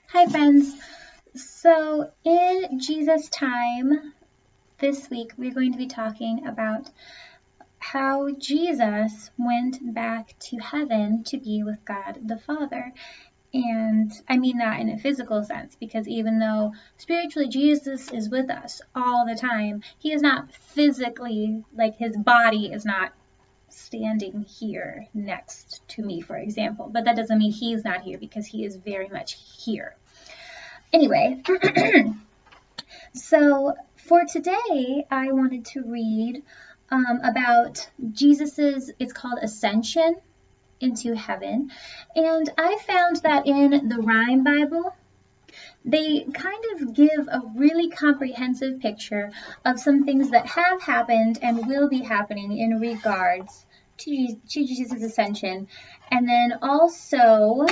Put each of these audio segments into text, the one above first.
Hi, friends. So, in Jesus' time, this week we're going to be talking about how Jesus went back to heaven to be with God the Father. And I mean that in a physical sense, because even though spiritually Jesus is with us all the time, he is not physically, like his body is not standing here next to me, for example. But that doesn't mean he's not here, because he is very much here. Anyway, so for today, I wanted to read about Jesus's, it's called Ascension into heaven. And I found that in the Rhyme Bible, they kind of give a really comprehensive picture of some things that have happened and will be happening in regards to Jesus' ascension. And then also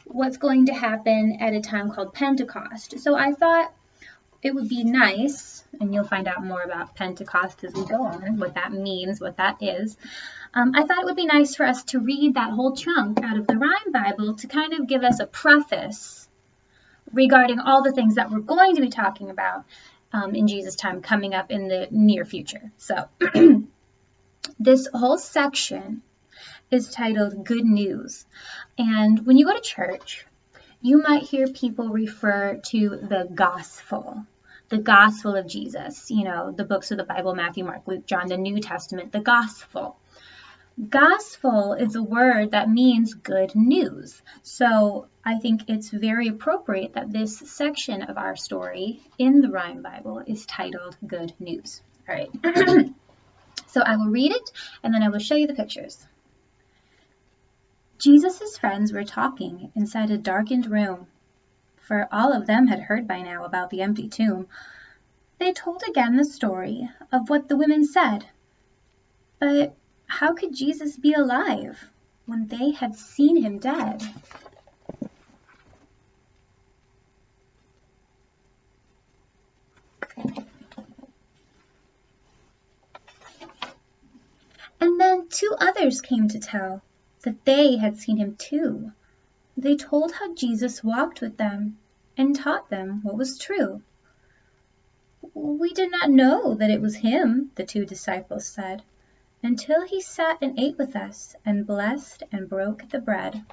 what's going to happen at a time called Pentecost. So I thought it would be nice, and you'll find out more about Pentecost as we go on, what that means, what that is. I thought it would be nice for us to read that whole chunk out of the Rhyme Bible to kind of give us a preface regarding all the things that we're going to be talking about in Jesus' time coming up in the near future. So this whole section is titled Good News. And when you go to church, you might hear people refer to the gospel of Jesus, the books of the Bible, Matthew, Mark, Luke, John, the New Testament, the gospel. Gospel is a word that means good news. So I think it's very appropriate that this section of our story in the Rhyme Bible is titled Good News. All right. So I will read it, and then I will show you the pictures. Jesus' friends were talking inside a darkened room, for all of them had heard by now about the empty tomb. They told again the story of what the women said. But how could Jesus be alive when they had seen him dead? And then 2 others came to tell that they had seen him too. They told how Jesus walked with them and taught them what was true. We did not know that it was him, the 2 disciples said, until he sat and ate with us and blessed and broke the bread.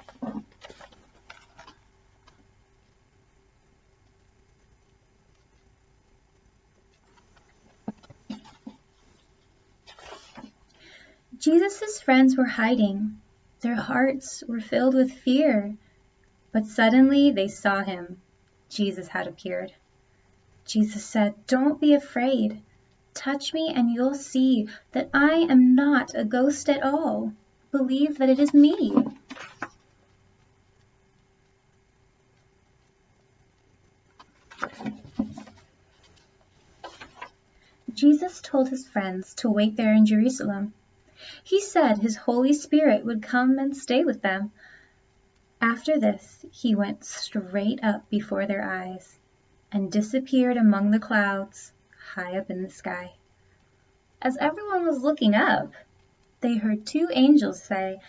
Jesus' friends were hiding. Their hearts were filled with fear. But suddenly they saw him. Jesus had appeared. Jesus said, "Don't be afraid. Touch me and you'll see that I am not a ghost at all. Believe that it is me." Jesus told his friends to wait there in Jerusalem. He said his Holy Spirit would come and stay with them. After this, he went straight up before their eyes and disappeared among the clouds high up in the sky. As everyone was looking up, they heard 2 angels say,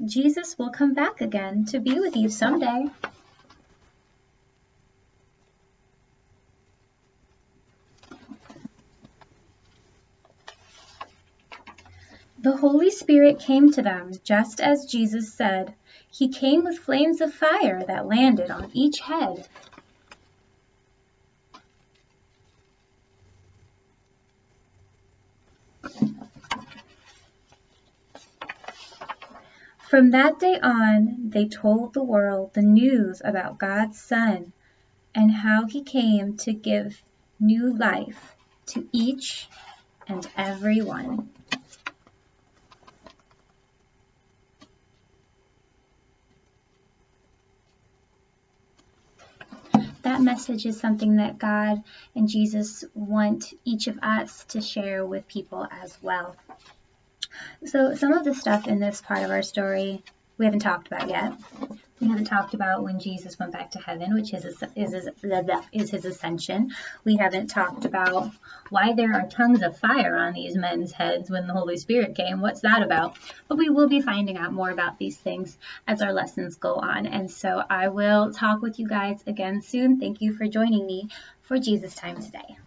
"Jesus will come back again to be with you someday." The Holy Spirit came to them just as Jesus said. He came with flames of fire that landed on each head. From that day on, they told the world the news about God's Son and how he came to give new life to each and every one. That message is something that God and Jesus want each of us to share with people as well. So some of the stuff in this part of our story we haven't talked about yet. We haven't talked about when Jesus went back to heaven, which is his ascension. We haven't talked about why there are tongues of fire on these men's heads when the Holy Spirit came. What's that about? But we will be finding out more about these things as our lessons go on. And so I will talk with you guys again soon. Thank you for joining me for Jesus Time today.